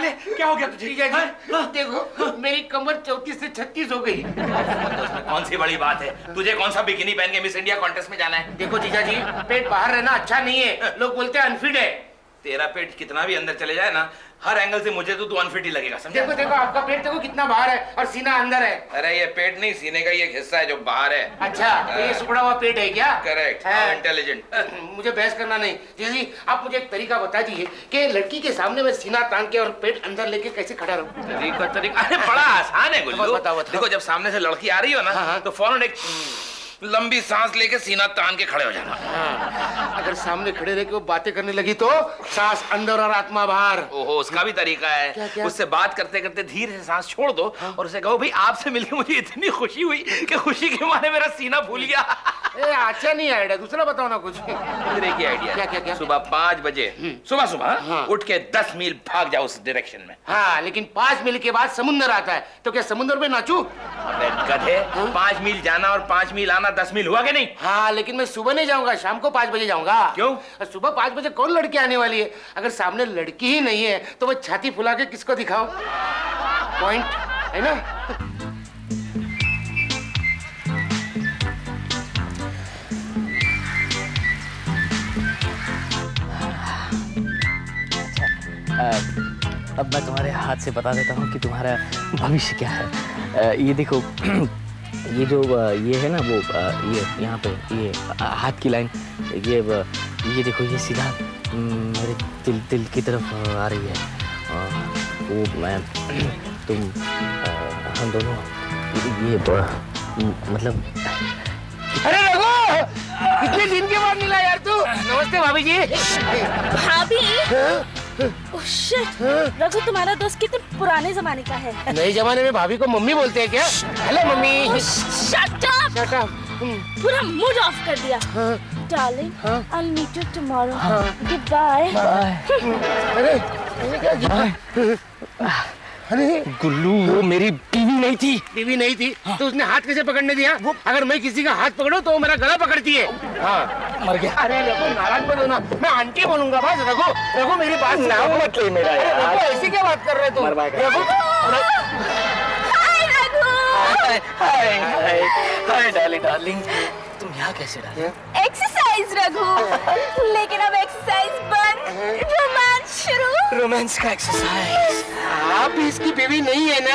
साले क्या हो गया तुझे? जीजा जी देखो मेरी कमर 34 से 36 हो गई। उसमें कौन सी बड़ी बात है? तुझे कौन सा बिकिनी पहन के मिस इंडिया कॉन्टेस्ट में जाना है? देखो जीजा जी पेट बाहर रहना अच्छा नहीं है, लोग बोलते हैं अनफिट है। तेरा पेट कितना भी अंदर चले जाए ना, हर एंगल से मुझे तो तू अनफिट ही लगेगा, समझा? देखो देखो आपका पेट देखो कितना बाहर है और सीना अंदर है। अरे ये पेट नहीं, सीने का ये हिस्सा है जो बाहर है। अच्छा तो ये सुखड़ा हुआ पेट है क्या? Correct, intelligent. मुझे बहस करना नहीं जी, आप मुझे एक तरीका बता दीजिए कि लड़की के सामने मैं सीना तान के और पेट अंदर लेके कैसे खड़ा रहूं? तरीका अरे बड़ा आसान है गुल्लू। बताओ। देखो जब सामने से लड़की आ रही हो ना तो फौरन एक लंबी सांस लेके सीना तान के खड़े हो जाना। अगर सामने खड़े रह के वो बातें करने लगी तो सांस अंदर और आत्मा बाहर। ओहो उसका भी तरीका है। क्या? उससे बात करते करते धीरे से सांस छोड़ दो और उसे कहो भाई आपसे मिलकर मुझे इतनी खुशी हुई कि खुशी के मारे मेरा सीना फूल गया। अच्छा नहीं आइडिया, दूसरा बताओ ना कुछ। दूसरे की आइडिया क्या? सुबह 5 बजे सुबह उठ के 10 मील भाग जाओ उस डायरेक्शन में। हाँ लेकिन 5 मील के बाद समुद्र आता है तो क्या समुद्र में नाचूं? अबे गधे 5 मील जाना और 5 मील आना 10 मील हुआ कि नहीं? हाँ लेकिन मैं सुबह नहीं जाऊंगा, शाम को 5 बजे जाऊंगा। क्यों? सुबह 5 बजे कौन लड़की आने वाली है? अगर सामने लड़की ही नहीं है तो वो छाती फुला के किसको दिखाऊं? पॉइंट है ना? अब मैं तुम्हारे हाथ से बता देता हूँ कि तुम्हारा भविष्य क्या है। ये देखो ये जो ये है ना वो ये यहाँ पे ये हाथ की लाइन ये देखो ये सीधा मेरे दिल की तरफ आ रही है। वो मैं तुम हम दोनों ये मतलब। अरे रघु कितने दिन के बाद मिला यार तू। नमस्ते भाभी जी। भाभी ओह शिट, रघु तुम्हारा दोस्त कितने पुराने जमाने का है। नए जमाने में भाभी को मम्मी बोलते हैं क्या? Hello mummy. Shut up. पूरा मूड ऑफ कर दिया। Darling I will meet you tomorrow. Good bye. अरे अरे गुल्लू वो मेरी बीवी नहीं थी। बीवी नहीं थी तो उसने हाथ कैसे पकड़ने दिया? अगर मैं किसी का हाथ पकड़ूं तो वो मेरा गला पकड़ती है। हाँ मर गया। अरे रघु नाराज मत होना, मैं आंटी बोलूंगा बस। रघु मेरी बात नाम मत ले मेरा यार। रघु ऐसी क्या बात कर रहे तुम? हाय डार्लिंग तुम यहाँ कैसे रहे? एक्सरसाइज रघु, लेकिन अब एक्सरसाइज बंद, रोमांस शुरू। रोमांस का एक्सरसाइज। आप इसकी बीवी नहीं है ना?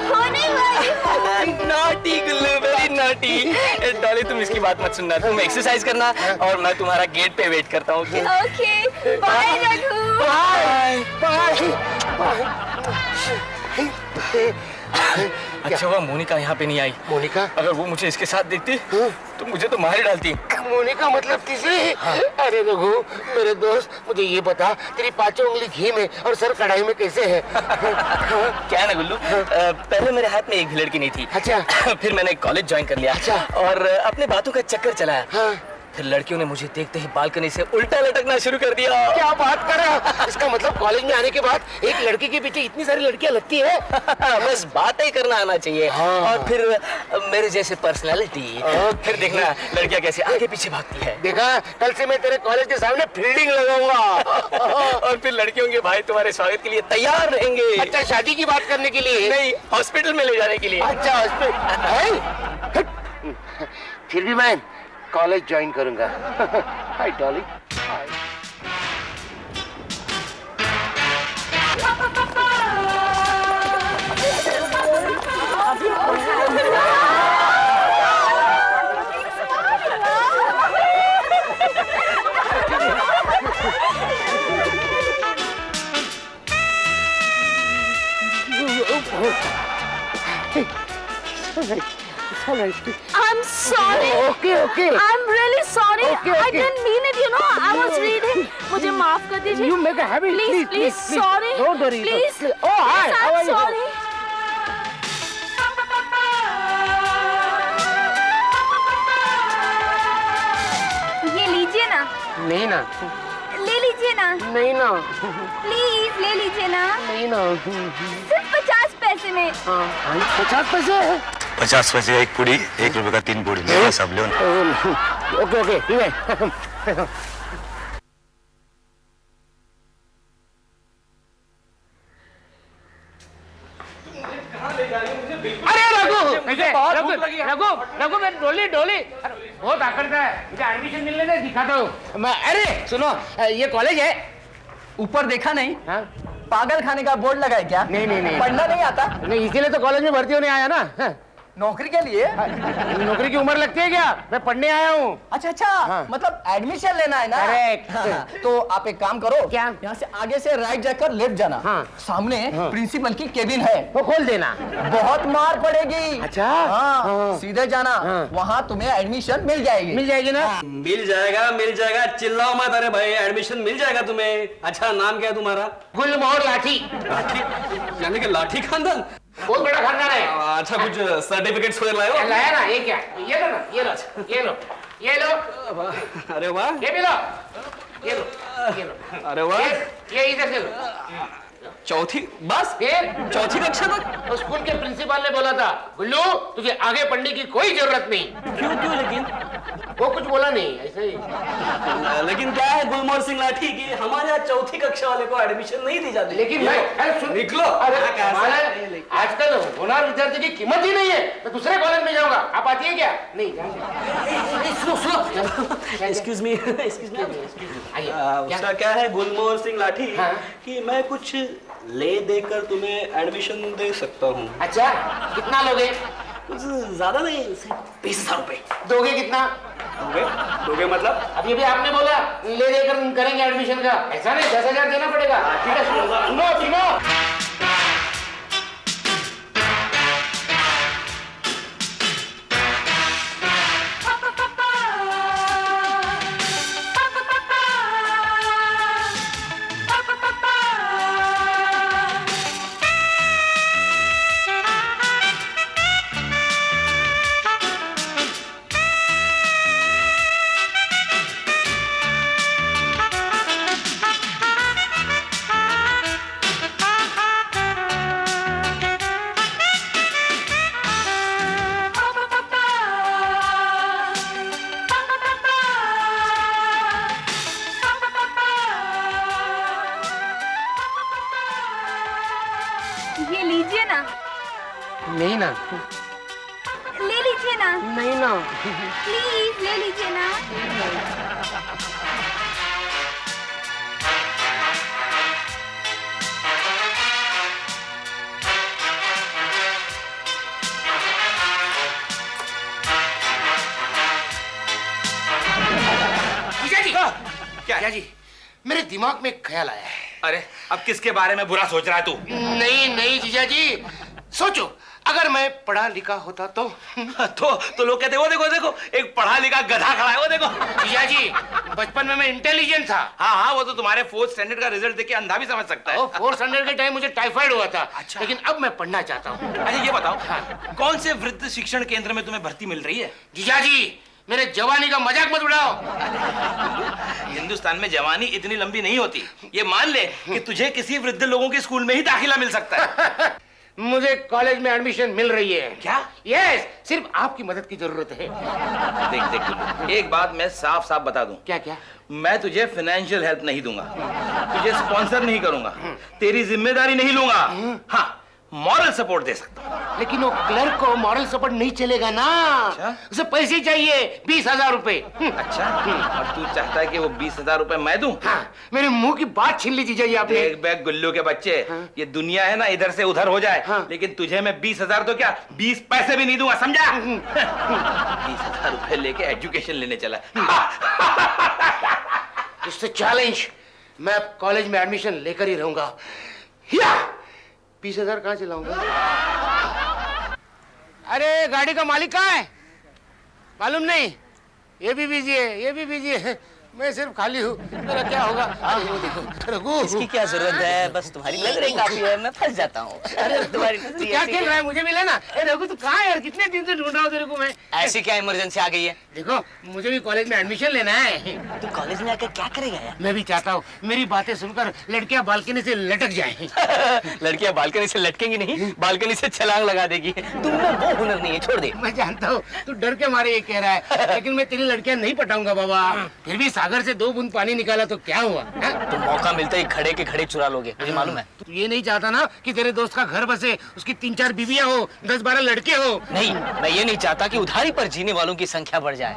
होने वाली। नॉटी गुल्लू, वेरी नॉटी। डार्लिंग तुम इसकी बात मत सुनना, तुम एक्सरसाइज करना और मैं तुम्हारा गेट पे वेट करता हूँ। Okay bye Raghu. अच्छा हुआ मोनिका यहाँ पे नहीं आई। मोनिका? अगर वो मुझे इसके साथ देखती तो मुझे तो मार ही डालती। मोनिका मतलब तीसरी? अरे रघु मेरे दोस्त मुझे ये बता तेरी 5 उंगली घी में और सर कढ़ाई में कैसे है? क्या है ना गुल्लू, पहले मेरे हाथ में एक भी लड़की नहीं थी। अच्छा। फिर मैंने कॉलेज ज्वाइन कर लिया। अच्छा। और अपने बातों का चक्कर चलाया। फिर लड़कियों ने मुझे देखते ही बालकनी से उल्टा लटकना शुरू कर दिया। क्या बात कर रहा है? इसका मतलब कॉलेज में आने के बाद एक लड़की के पीछे इतनी सारी लड़कियां लगती है? बस बात ही करना आना चाहिए। और फिर मेरे जैसे पर्सनालिटी। फिर देखना लड़कियां कैसे आगे पीछे भागती है। देखा कल से मैं तेरे कॉलेज के सामने फील्डिंग लगाऊंगा। और फिर लड़कियों के भाई तुम्हारे स्वागत के लिए तैयार रहेंगे। अच्छा शादी की बात करने के लिए? नहीं, हॉस्पिटल में ले जाने के लिए। अच्छा हॉस्पिटल। फिर भी मैं कॉलेज ज्वाइन करूंगा। हाय Dolly. I'm sorry. Okay. I'm really sorry. Okay. I didn't mean it, you know. I was reading. मुझे माफ कर दीजिए. You make a habit. Please. Sorry. Don't worry. Please. Oh, hi. Yes, How are I'm you? sorry. ये लीजिए ना. नहीं ना. ले लीजिए ना. नहीं ना. प्लीज ले लीजिए ना. नहीं ना. सिर्फ 50 पैसे में. 50 पैसे? 50 पैसे एक पूरी, 1 रुपए का 3 पूरी। मेरा सब लो। ओके ठीक है। अरे रघु, रघु, रघु, रघु, मैं डोली डोली बहुत आकड़ता है, मुझे एडमिशन मिलने दे, दिखाता हूँ मैं। अरे सुनो, ये कॉलेज है। ऊपर देखा नहीं? हाँ? पागल खाने का बोर्ड लगा है क्या? नहीं। पढ़ना नहीं आता? नहीं, इसीलिए तो कॉलेज में भर्ती होने आया ना। नौकरी के लिए? नौकरी की उम्र लगती है क्या? मैं पढ़ने आया हूँ। अच्छा, हाँ। मतलब एडमिशन लेना है ना? Correct। हाँ, तो आप एक काम करो, क्या? यहाँ से आगे से राइट जाकर लेफ्ट जाना। हाँ। सामने हाँ। प्रिंसिपल की केबिन है, वो खोल देना। बहुत मार पड़ेगी। अच्छा। हाँ, हाँ। सीधे जाना, हाँ। वहाँ तुम्हें एडमिशन मिल जाएगी। मिल जाएगी ना? मिल जाएगा, चिल्लाओ मत। अरे भाई, एडमिशन मिल जाएगा तुम्हें। अच्छा, नाम क्या है तुम्हारा? गुलमोहर लाठी। लाठी यानी कि लाठी खानदान? बहुत बड़ा खानदान है। अच्छा, कुछ सर्टिफिकेट्स वगैरह लाए हो? लाया ना, ये क्या? ये लो ना, ये लो, ये लो, ये लो, अरे वाह, ये भी लो, ये लो, ये लो। अरे वाह, ये इधर से लो। चौथी बस? फिर चौथी कक्षा तक? तो स्कूल के प्रिंसिपल ने बोला था, गुल्लू तुझे आगे पढ़ने की कोई जरूरत नहीं। क्यों लेकिन? वो कुछ बोला नहीं, ऐसे ही। लेकिन क्या है गुलमोहर सिंह लाठी की हमारे यहाँ चौथी कक्षा वाले को एडमिशन नहीं दी जाती। लेकिन मैं, अरे सुन, निकलो। अरे महाराज, आजकल होनहार विद्यार्थी की कीमत ही नहीं है। मैं दूसरे कॉलेज में जाऊंगा, आप आती है क्या? नहीं, सुनो। एक्सक्यूज मी, आइए। उसका क्या है गुलमोहर सिंह लाठी हाँ। कि मैं कुछ ले देकर तुम्हें एडमिशन दे सकता हूँ। अच्छा, कितना लोगे? कुछ ज्यादा नहीं, सिर्फ 20,000 रुपए। दोगे कितना? दोगे मतलब? अभी अभी आपने बोला ले देकर करेंगे एडमिशन का, ऐसा नहीं 10,000 देना पड़ेगा। ठीक है, सुनो सुनो। ये लीजिए ना। नहीं ना, ले लीजिए ना, नहीं ना। प्लीज ले लीजिए ना। जीजा जी, क्या जीजा जी, मेरे दिमाग में एक ख्याल आया है। अरे अब किसके बारे में बुरा सोच रहा है तू? नहीं जीजा जी, सोचो अगर मैं पढ़ा लिखा होता तो। तो लोग कहते वो देखो एक पढ़ा लिखा गधा खड़ा है, वो देखो। जीजा जी, बचपन में मैं इंटेलिजेंट था। हाँ, वो तो तुम्हारे 4th स्टैंडर्ड का रिजल्ट देख के अंधा भी समझ सकता है। 4th स्टैंडर्ड के टाइम मुझे टाइफाइड हुआ था। अच्छा। लेकिन अब मैं पढ़ना चाहता हूँ। अच्छा ये बताओ, कौन से वृद्ध शिक्षण केंद्र में तुम्हें भर्ती मिल रही है? जीजा जी, मेरे जवानी का मजाक मत उड़ाओ। हिंदुस्तान में जवानी इतनी लंबी नहीं होती। ये मान ले कि तुझे किसी वृद्ध लोगों के स्कूल में ही दाखिला मिल सकता है। मुझे कॉलेज में एडमिशन मिल रही है। क्या? यस, सिर्फ आपकी मदद की जरूरत है। देख गुल्लू, एक बात मैं साफ साफ बता दूं। क्या क्या? मैं तुझे फाइनेंशियल हेल्प नहीं दूंगा, तुझे स्पॉन्सर नहीं करूंगा, तेरी जिम्मेदारी नहीं लूंगा। हाँ, मॉरल सपोर्ट दे सकता हूँ। लेकिन वो क्लर्क को मॉरल सपोर्ट नहीं चलेगा ना। अच्छा? उसे पैसे चाहिए, 20,000 रुपए। अच्छा, और तू चाहता है कि वो 20,000 रुपए मैं दूं? हाँ, मेरे मुंह की बात छीन ली जीजा जी आपने। देख बैग गुल्लू के बच्चे, ये दुनिया है ना, इधर से उधर हो जाए। हाँ। लेकिन तुझे मैं 20,000 तो क्या 20 पैसे भी नहीं दूंगा, समझा? 20,000 रुपए लेके एजुकेशन लेने चला। इससे चैलेंज, मैं अब कॉलेज में एडमिशन लेकर ही रहूंगा। 20,000 कहाँ से लाऊंगा? अरे गाड़ी का मालिक कहाँ है? मालूम नहीं। ये भी बिजी है, ये भी बिजी है। मैं सिर्फ खाली हूँ, मेरा क्या होगा? अरे वो देखो, रघु। इसकी क्या जरूरत है, बस तुम्हारी नजरें काफी है, मैं फंस जाता हूँ। अरे तुम्हारी तू क्या खेल रहा है? मुझे मिले ना। ए रघु, तू कहाँ है यार? कितने दिन से ढूंढ रहा हूँ तेरे को मैं। ऐसी क्या इमरजेंसी आ गई है? देखो, मुझे भी कॉलेज में एडमिशन लेना है। तू कॉलेज में आकर क्या करेगा यार? मैं भी चाहता हूँ मेरी बातें सुनकर लड़कियां बालकनी से लटक जाएं। लड़कियां बालकनी से लटकेंगी नहीं, बालकनी से छलांग लगा देगी। तुमने वो हुनर नहीं है, छोड़ दे। मैं जानता हूँ तू डर के मारे ये कह रहा है, लेकिन मैं तेरी लड़कियां नहीं पटाऊंगा बाबा। फिर भी सागर से 2 बूंद पानी निकाला तो क्या हुआ है? तुम मौका मिलते ही खड़े के खड़े चुरा लोगे, मुझे मालूम है। तू ये नहीं चाहता ना कि तेरे दोस्त का घर बसे, उसकी 3-4 बीवियां हो, 10-12 लड़के हो। नहीं, मैं ये नहीं चाहता कि उधारी पर जीने वालों की संख्या बढ़ जाए।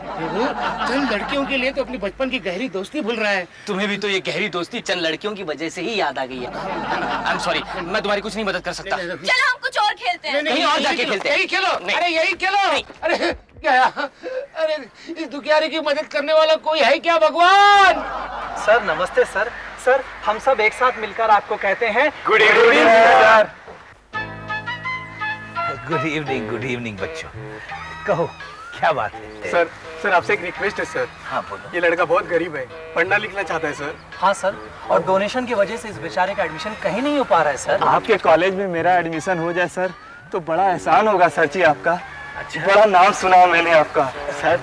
चंद लड़कियों के लिए तो अपनी बचपन की गहरी दोस्ती भूल रहा है। तुम्हें भी तो ये गहरी दोस्ती चंद लड़कियों की वजह से ही याद आ गई है। आई एम सॉरी, मैं तुम्हारी कुछ नहीं मदद कर सकता। चलो हम कुछ और खेलते हैं। कहीं और जाके खेलते हैं। यही खेलो, नहीं। अरे यही खेलो। अरे क्या, अरे इस दुखियारी की मदद करने वाला कोई है क्या भगवान? सर नमस्ते सर। सर हम सब एक साथ मिलकर आपको कहते हैं good evening sir. Good evening बच्चों। कहो क्या बात है? सर आपसे एक रिक्वेस्ट है सर। हाँ बोलो। ये लड़का बहुत गरीब है, पढ़ना लिखना चाहता है सर। हाँ सर, और डोनेशन की वजह से इस बेचारे का एडमिशन कहीं नहीं हो पा रहा है सर। आपके कॉलेज में मेरा एडमिशन हो जाए सर तो बड़ा एहसान होगा सर जी आपका। अच्छा। बड़ा नाम सुना मैंने आपका सर,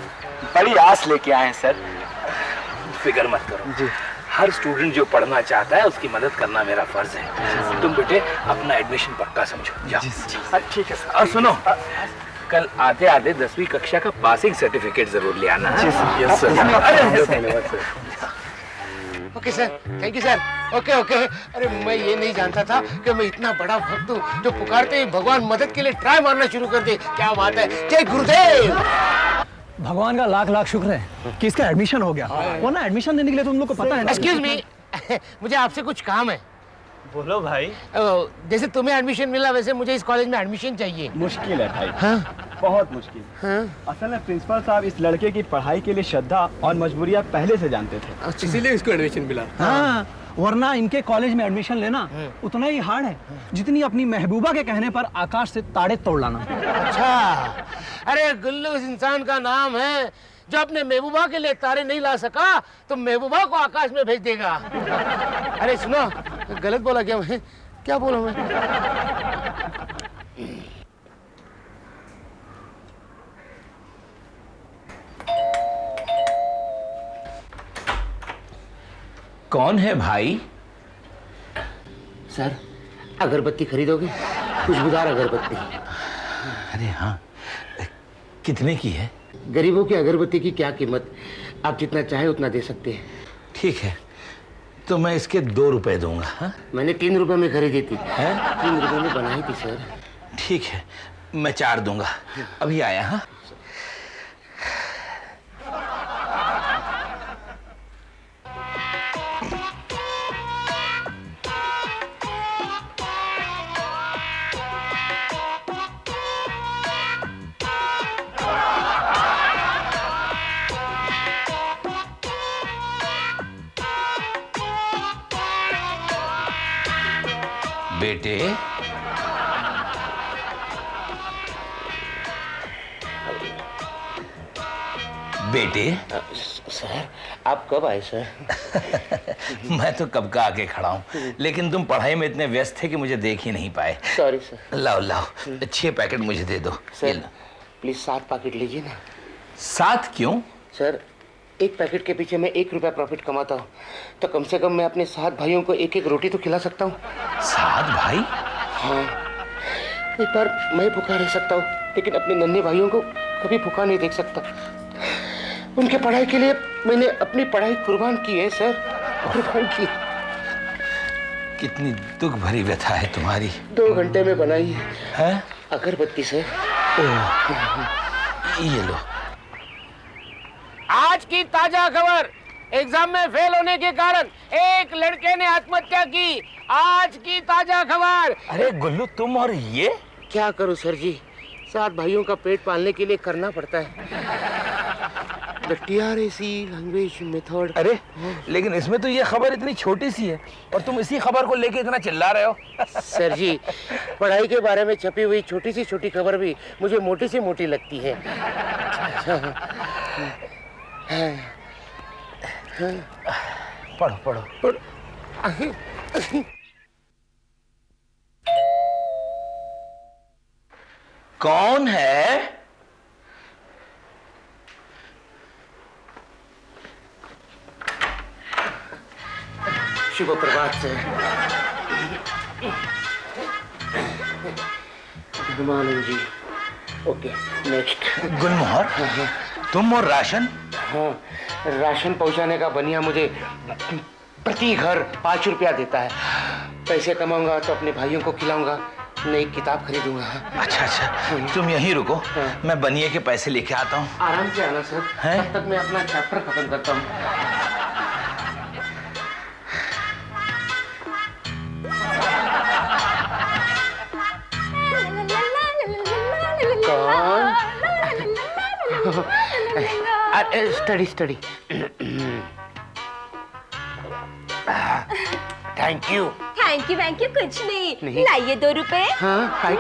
बड़ी आस लेके आए हैं सर। फिक्र मत करो जी, हर स्टूडेंट जो पढ़ना चाहता है उसकी मदद करना मेरा फर्ज है। तुम बेटे अपना एडमिशन पक्का समझो, जाओ। ठीक है सर। और सुनो, कल आते आते 10वीं कक्षा का पासिंग सर्टिफिकेट जरूर ले आना। Yes sir. Okay sir, thank you sir. Okay. अरे मैं ये नहीं जानता था कि मैं इतना बड़ा भक्त हूँ जो पुकारते ही भगवान मदद के लिए ट्राई मारना शुरू कर दे। क्या बात है, जय गुरुदेव। भगवान का लाख लाख शुक्र है कि इसका एडमिशन हो गया, वरना एडमिशन देने के लिए तुम लोग को पता है ना। एक्सक्यूज मी, मुझे आपसे कुछ काम है। बोलो भाई। जैसे तुम्हें एडमिशन मिला वैसे मुझे इस कॉलेज में एडमिशन चाहिए। मुश्किल है भाई। हाँ? बहुत मुश्किल। हाँ? असल में प्रिंसिपल साहब इस लड़के की पढ़ाई के लिए श्रद्धा और मजबूरियां पहले से जानते थे, इसीलिए इसको एडमिशन मिला। हाँ, वरना इनके कॉलेज में एडमिशन लेना उतना ही हार्ड है जितनी अपनी महबूबा के कहने पर आकाश से ताड़े तोड़ लाना। अच्छा, अरे गुल्लू उस इंसान का नाम है जो अपने महबूबा के लिए तारे नहीं ला सका तो महबूबा को आकाश में भेज देगा। अरे सुनो, गलत बोला क्या मैं? क्या बोला मैं? कौन है भाई? सर, अगरबत्ती खरीदोगे? खुशबूदार अगरबत्ती। अरे हाँ, कितने की है? गरीबों की अगरबत्ती की क्या कीमत, आप जितना चाहे उतना दे सकते हैं। ठीक है, तो मैं इसके 2 रुपए दूंगा। हाँ? मैंने 3 रुपए में खरीदी थी। 3 रुपए में बनाई थी सर। ठीक है, मैं 4 दूंगा। अभी आया। हाँ, बेटे सर, आप कब आए सर? मैं तो कब का आके खड़ा हूँ, लेकिन तुम पढ़ाई में इतने व्यस्त थे कि मुझे देख ही नहीं पाए। Sorry sir. लाओ 6 पैकेट मुझे दे दो। सर प्लीज 7 पैकेट लीजिए ना। 7 क्यों? सर, 1 पैकेट के पीछे मैं 1 रुपया प्रॉफिट कमाता हूँ तो कम से कम मैं अपने 7 भाइयों को 1-1 रोटी तो खिला सकता हूँ। 7 भाई? हाँ, एक बार मैं भूखा रह सकता हूँ लेकिन अपने नन्हे भाइयों को कभी भूखा नहीं देख सकता। उनके पढ़ाई के लिए मैंने अपनी पढ़ाई कुर्बान की है सर, कुर्बान की। कितनी दुख भरी व्यथा है तुम्हारी। 2 घंटे में बनाई है अगरबत्ती सर। ये लो। आज की ताजा खबर, एग्जाम में फेल होने के कारण एक लड़के ने आत्महत्या की। आज की ताजा खबर। अरे गुल्लू, तुम और ये? क्या करूं सर जी, 7 भाइयों का पेट पालने के लिए करना पड़ता है। The TRAC language method। अरे लेकिन इसमें तो ये खबर इतनी छोटी सी है और तुम इसी खबर को लेके इतना चिल्ला रहे हो। सर जी, पढ़ाई के बारे में छपी हुई छोटी सी छोटी खबर भी मुझे मोटी सी मोटी लगती है। पढ़ो। कौन है? शुभ प्रभात सर। गुड मॉर्निंग जी। Okay next. गुलमोहर, तुम और राशन? हाँ, राशन पहुंचाने का बनिया मुझे प्रति घर 5 रुपया देता है। पैसे कमाऊंगा तो अपने भाइयों को खिलाऊंगा, नई किताब खरीदूंगा। अच्छा, तुम यहीं रुको, मैं बनिए के पैसे लेके आता हूँ। आराम से आना सर, तब तक मैं अपना चैप्टर खत्म करता हूँ। स्टडी थैंक यू कुछ नहीं। लाइए 2 रुपए। हाँ,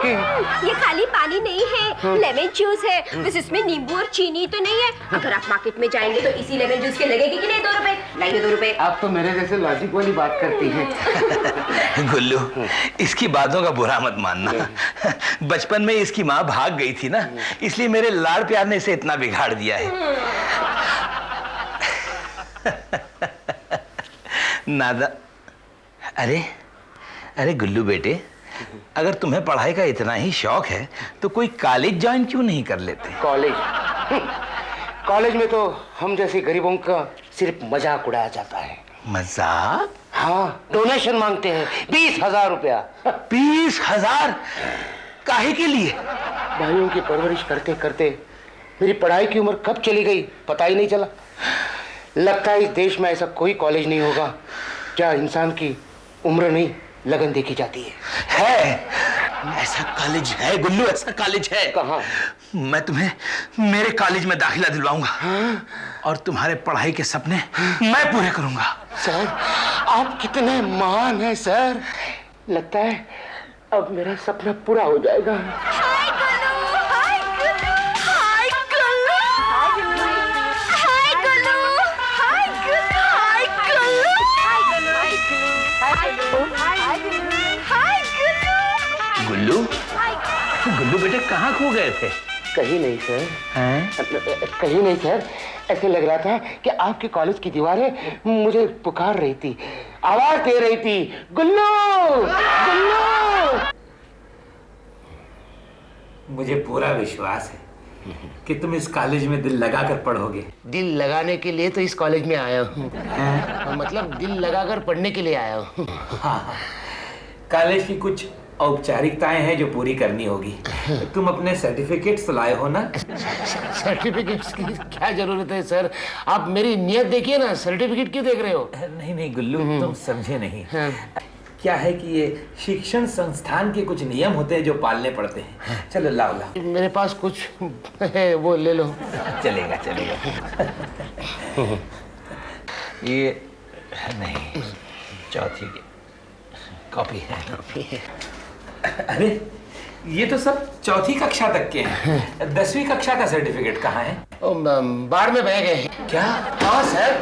ये खाली पानी नहीं है, लेमन जूस है। बस इसमें नींबू और चीनी तो नहीं है। अगर आप मार्केट में जाएंगे तो इसी लेमन जूस के लगेगी कि नहीं 2 रुपए। लाइए 2 रुपए। आप तो मेरे जैसे लॉजिक वाली बात करती हैं। गुल्लू, इसकी बातों का बुरा मत मानना। बचपन में इसकी माँ भाग गई थी ना, इसलिए मेरे लाड़ प्यार ने इसे इतना बिगाड़ दिया है। नादा, अरे गुल्लू बेटे, अगर तुम्हें पढ़ाई का इतना ही शौक है तो कोई कॉलेज ज्वाइन क्यों नहीं कर लेते? कॉलेज में तो हम जैसे गरीबों का सिर्फ मजाक उड़ाया जाता है। मजाक? हाँ, डोनेशन मांगते हैं 20,000 रुपया। 20,000? काहे के लिए? भाइयों की परवरिश करते करते मेरी पढ़ाई की उम्र कब चली गई पता ही नहीं चला। लगता है इस देश में ऐसा कोई कॉलेज नहीं होगा जहाँ इंसान की उम्र नहीं लगन देखी जाती है। ऐसा कॉलेज है गुल्लू, ऐसा कॉलेज है। कहाँ? मैं तुम्हें मेरे कॉलेज में दाखिला दिलवाऊंगा। और तुम्हारे पढ़ाई के सपने मैं पूरे करूंगा। सर, आप कितने महान हैं सर। लगता है अब मेरा सपना पूरा हो जाएगा। गुल्लू बेटे कहाँ खो गए थे? कहीं नहीं सर। कहीं नहीं सर, ऐसे लग रहा था कि आपके कॉलेज की दीवारें मुझे पुकार रही थी, आवाज दे रही थी, गुल्लू गुल्लू। मुझे पूरा विश्वास है कि तुम इस कॉलेज में दिल लगाकर पढ़ोगे। दिल लगाने के लिए तो इस कॉलेज में आया हूँ। मतलब दिल लगाकर पढ़ने के लिए आया हूँ। कॉलेज की कुछ औपचारिकताएं हैं जो पूरी करनी होगी। तुम अपने सर्टिफिकेट्स लाए हो ना? सर्टिफिकेट्स की क्या जरूरत है सर? आप मेरी नियत देखिए ना, सर्टिफिकेट क्यों देख रहे हो? नहीं गुल्लू, तुम समझे नहीं। क्या है कि ये शिक्षण संस्थान के कुछ नियम होते हैं जो पालने पड़ते हैं। चलो लाओ। मेरे पास कुछ है, वो ले लो। चलेगा। ये नहीं, चौथी की कॉपी है। अरे ये तो सब चौथी कक्षा तक के हैं। 10वीं कक्षा का सर्टिफिकेट कहाँ है? बाढ़ में बह गए। क्या? हाँ सर,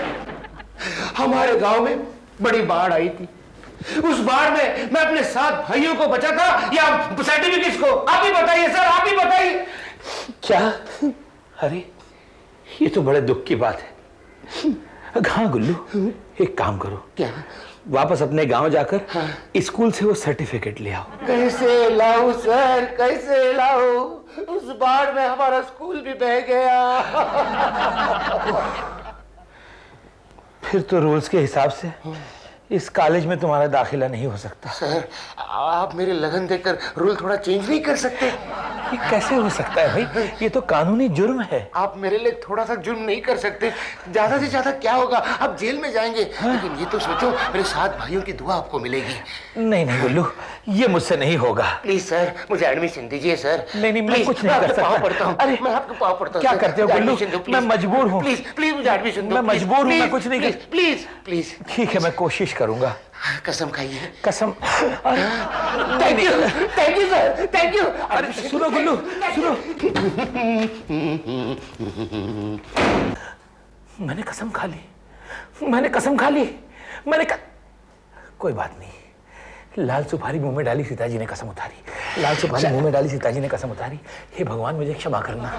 हमारे गांव में बड़ी बाढ़ आई थी। उस बाढ़ में मैं अपने 7 भाइयों को बचा था या सर्टिफिकेट्स को? आप ही बताइए सर, आप ही बताइए। क्या? अरे ये तो बड़े दुख की बात है। हाँ गुल्लू, एक काम करो। क्या? वापस अपने गांव जाकर स्कूल से वो सर्टिफिकेट ले आओ। कैसे लाऊं सर, कैसे लाऊं? उस बाढ़ में हमारा स्कूल भी बह गया। फिर तो रूल्स के हिसाब से इस कॉलेज में तुम्हारा दाखिला नहीं हो सकता। सर, आप मेरी लगन देखकर रूल थोड़ा चेंज नहीं कर सकते? ये कैसे हो सकता है भाई? ये तो कानूनी जुर्म है। आप मेरे लिए थोड़ा सा जुर्म नहीं कर सकते? ज्यादा से ज्यादा क्या होगा, आप जेल में जाएंगे। लेकिन ये तो सोचो, मेरे 7 भाइयों की दुआ आपको मिलेगी। नहीं गुल्लू, ये मुझसे नहीं होगा। प्लीज सर, मुझे एडमिशन दीजिए सर। नहीं, मैं कुछ नहीं कर सकता। पाँव पड़ता हूँ। अरे मैं आपके पाँव पड़ता हूँ। क्या करते हो गुल्लू? मैं मजबूर हूँ। प्लीज मुझे एडमिशन दो। मैं मजबूर हूँ, मैं कुछ नहीं कर। प्लीज। ठीक है, मैं कोशिश करूंगा। कसम खाइए। कसम। Thank you sir, thank you. अरे सुनो गुल्लू, सुनो। मैंने कसम खा ली। कोई बात नहीं। लाल सुपारी मुंह में डाली, सीताजी ने कसम उतारी। हे भगवान, मुझे क्षमा करना।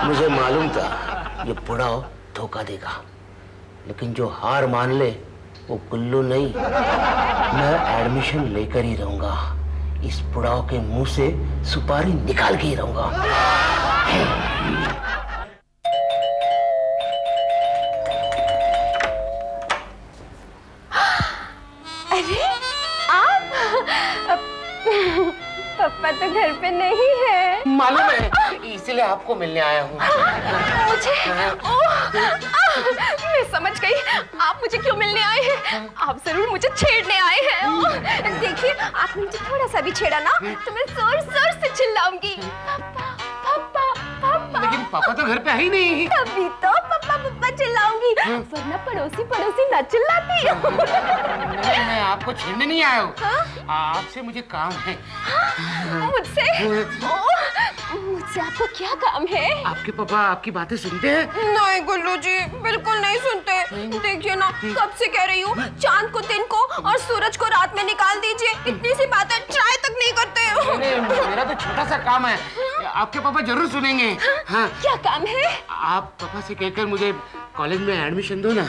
मुझे मालूम था ये बुढ़ाओ धोखा देगा, लेकिन जो हार मान ले वो गुल्लू नहीं, मैं एडमिशन लेकर ही रहूंगा। इस बुढ़ाओ के मुंह से सुपारी निकाल के ही रहूंगा। पापा तो घर पे नहीं है। मालूम है, इसलिए आपको मिलने आया हूँ। मुझे मैं समझ गई आप मुझे क्यों मिलने आए हैं। आप जरूर मुझे छेड़ने आए हैं। देखिए आपने मुझे थोड़ा सा भी छेड़ा ना तो मैं जोर जोर से चिल्लाऊंगी, पापा पापा पापा। लेकिन पापा तो घर पे है ही नहीं। तभी तो पापा पापा चिल्लाऊंगी, वरना पड़ोसी पड़ोसी ना चिल्लाती। नहीं, मैं आपको छेड़ने नहीं आया हूँ। आपसे मुझे काम है। मुझसे आपको क्या काम है? आपके पापा आपकी बातें सुनते हैं? नहीं गुल्लू जी, बिल्कुल नहीं सुनते। देखिए ना, कब से कह रही हूँ चांद को दिन को और सूरज को रात में निकाल दीजिए, इतनी सी बातें ट्राई तक नहीं करते। नहीं, मेरा तो छोटा सा काम है, आपके पापा जरूर सुनेंगे। हाँ, क्या काम है? आप पापा से कहकर मुझे कॉलेज में एडमिशन दो ना।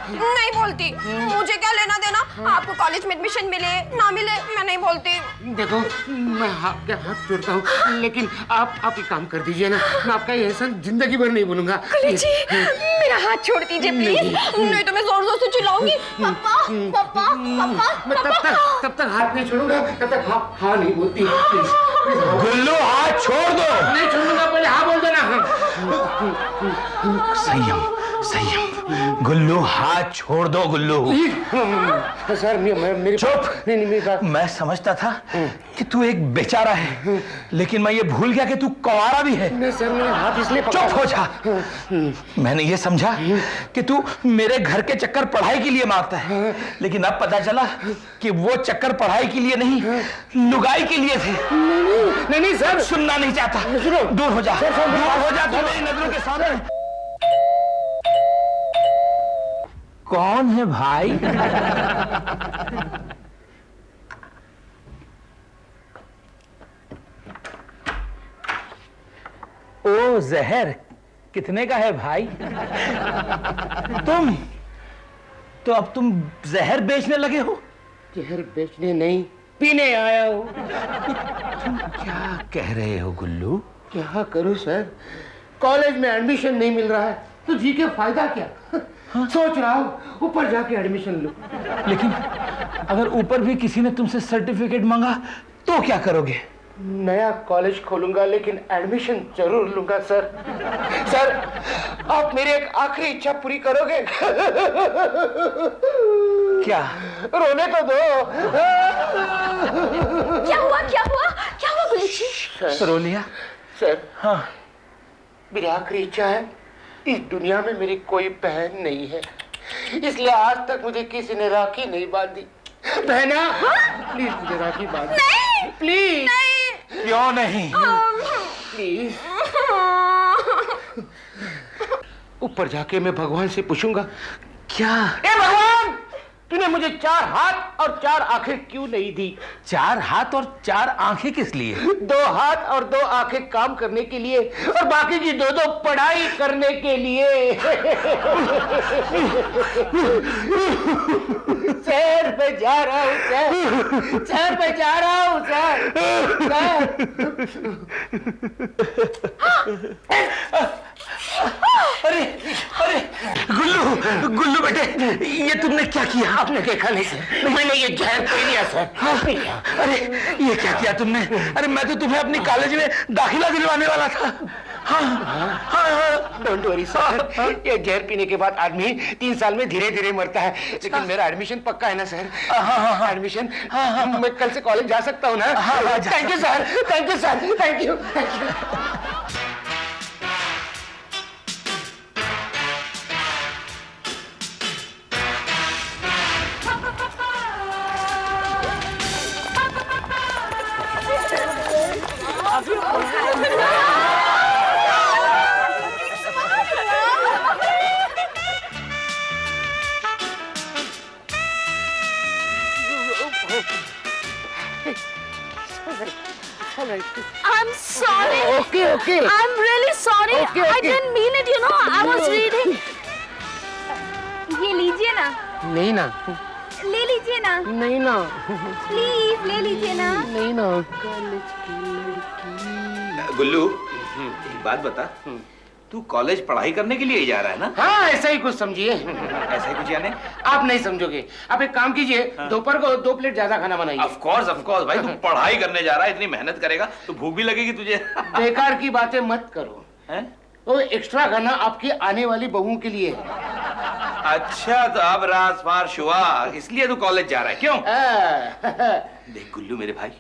नहीं बोलती, मुझे क्या लेना देना आपको कॉलेज में एडमिशन मिले ना मिले, मैं नहीं बोलती। देखो मैं आपके हाथ जोड़ता हूँ, लेकिन आप एक काम कर दीजिए ना, मैं आपका ये एहसान जिंदगी भर नहीं भूलूंगा। जी मेरा हाथ छोड़ दीजिए प्लीज, नहीं तो मैं जोर जोर से चिल्लाऊंगी, पापा पापा पापा। मैं तब तक हाथ नहीं छोड़ूंगा, तब तक हाँ नहीं बोलती। गुल्लू हाथ छोड़ दो। नहीं छोड़ूंगा, पहले हाँ बोल देना। संयम संयम, गुल्लू हाथ छोड़ दो। गुल्लू सर मेरी चुप। नहीं मेरी बात। मैं समझता था कि तू एक बेचारा है, लेकिन मैं ये भूल गया कि तू कुंवारा भी है। नहीं सर, मेरे हाथ इसलिए चुप हो जा। मैंने ये समझा कि तू मेरे घर के चक्कर पढ़ाई के लिए मारता है, लेकिन अब पता चला कि वो चक्कर पढ़ाई के लिए नहीं, लुगाई के लिए थे। नहीं सर, सुनना नहीं चाहता। दूर हो जा, दूर हो जा तू मेरी नजरों के सामने। कौन है भाई? ओ जहर, कितने का है भाई? तुम तो अब तुम जहर बेचने लगे हो? जहर बेचने नहीं, पीने आया हूँ। तुम क्या कह रहे हो गुल्लू? क्या करूं सर, कॉलेज में एडमिशन नहीं मिल रहा है तो जी के फायदा क्या। सोच रहा हूँ ऊपर जाके एडमिशन लूं। लेकिन अगर ऊपर भी किसी ने तुमसे सर्टिफिकेट मांगा तो क्या करोगे? नया कॉलेज खोलूंगा, लेकिन एडमिशन जरूर लूंगा सर। सर आप मेरी एक आखिरी इच्छा पूरी करोगे? क्या? रोने तो दो। क्या हुआ क्या हुआ क्या हुआ गुल्लू जी? रो लिया? सर हाँ, मेरी आखिरी इच्छा है, इस दुनिया में मेरी कोई बहन नहीं है, इसलिए आज तक मुझे किसी ने राखी नहीं बांधी। बहना प्लीज मुझे राखी बांध दो, प्लीज। क्यों नहीं? प्लीज। ऊपर जाके मैं भगवान से पूछूंगा, क्या? ए भगवान, तूने मुझे 4 हाथ और 4 आंखें क्यों नहीं दी? 4 हाथ और 4 आंखें किस लिए? 2 हाथ और 2 आंखें काम करने के लिए और बाकी की 2 पढ़ाई करने के लिए। शहर पे जा रहा हूँ सर, शहर पे जा रहा हूँ सर। अरे अरे गुल्लू, गुल्लू बेटे, ये तुमने क्या किया? आपने देखा नहीं सर, मैंने ये जहर पी लिया सर। अरे ये क्या किया तुमने? अरे मैं तो तुम्हें अपनी कॉलेज में दाखिला दिलवाने वाला था। हाँ हाँ, डोंट वरी सर, ये जहर पीने के बाद आदमी 3 साल में धीरे धीरे मरता है, लेकिन मेरा एडमिशन पक्का है ना सर? हाँ एडमिशन, मैं कल से कॉलेज जा सकता हूँ ना? Thank you sir, thank you sir, thank you thank you. I'm sorry. Okay. I'm really sorry. Okay. I didn't mean it, you know. I was reading. ये लीजिए ना। नहीं ना, ले लीजिए ना, नहीं ना, प्लीज ले लीजिए ना। नहीं ना। गुल्लू, एक बात बता, तू कॉलेज पढ़ाई करने के लिए ही जा रहा है ना? हाँ ऐसा ही कुछ समझिए। ऐसा ही कुछ यानी? आप नहीं समझोगे। आप एक काम कीजिए, दोपहर को 2 प्लेट ज्यादा खाना बनाइए। ऑफ कोर्स भाई, तू पढ़ाई करने जा रहा है, इतनी मेहनत करेगा तो भूख भी लगेगी तुझे। बेकार की बातें मत करो। हैं? वो एक्स्ट्रा खाना आपकी आने वाली बहुओं के लिए है। अच्छा, तो अब रात पार हुआ, इसलिए तू कॉलेज जा रहा है, क्यों? देख गुल्लू मेरे भाई,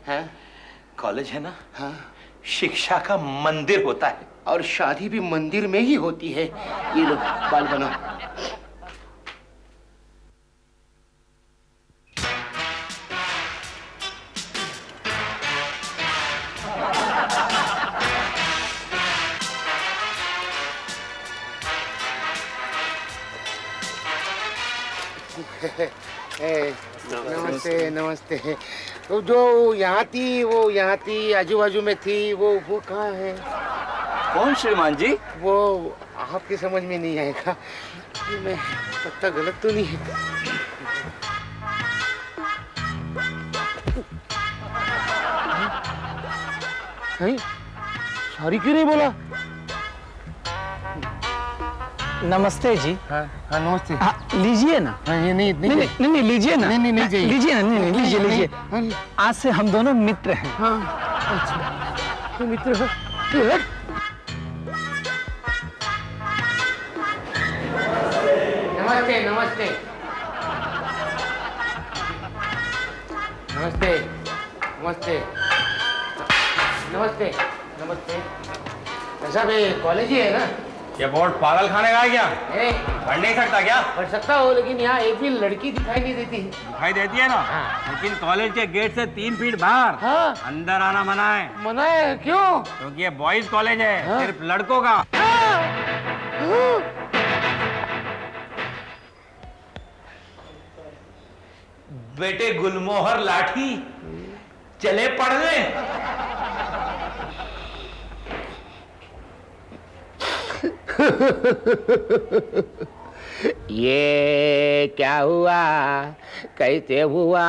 कॉलेज है ना, शिक्षा का मंदिर होता है, और शादी भी मंदिर में ही होती है। ये लो बाल बनाओ। नमस्ते नमस्ते। वो जो यहाँ थी आजू बाजू में थी, वो कहाँ है? कौन श्रीमान जी? वो आपके समझ में नहीं आएगा। मैं पता गलत तो नहीं है? सॉरी क्यों नहीं बोला? नमस्ते जी। हाँ नमस्ते। लीजिए ना। ये नहीं लीजिए ना। नहीं चाहिए। लीजिए ना, नहीं लीजिए। आज से हम दोनों मित्र हैं। हाँ अच्छा, तो मित्र हो। नमस्ते नमस्ते नमस्ते नमस्ते नमस्ते नमस्ते। ऐसा भी कॉलेज ही है ना? ये बोर्ड पागल खाने का है क्या? पढ़ नहीं सकता क्या? पढ़ सकता हो, लेकिन यहाँ एक भी लड़की दिखाई नहीं देती। दिखाई देती है ना? लेकिन कॉलेज के गेट से 3 फीट बाहर अंदर आना मना है। मना है? क्यों? क्योंकि ये बॉयज कॉलेज है, सिर्फ लड़कों का। बेटे गुलमोहर लाठी, चले पढ़ने। ये क्या हुआ, कैसे हुआ?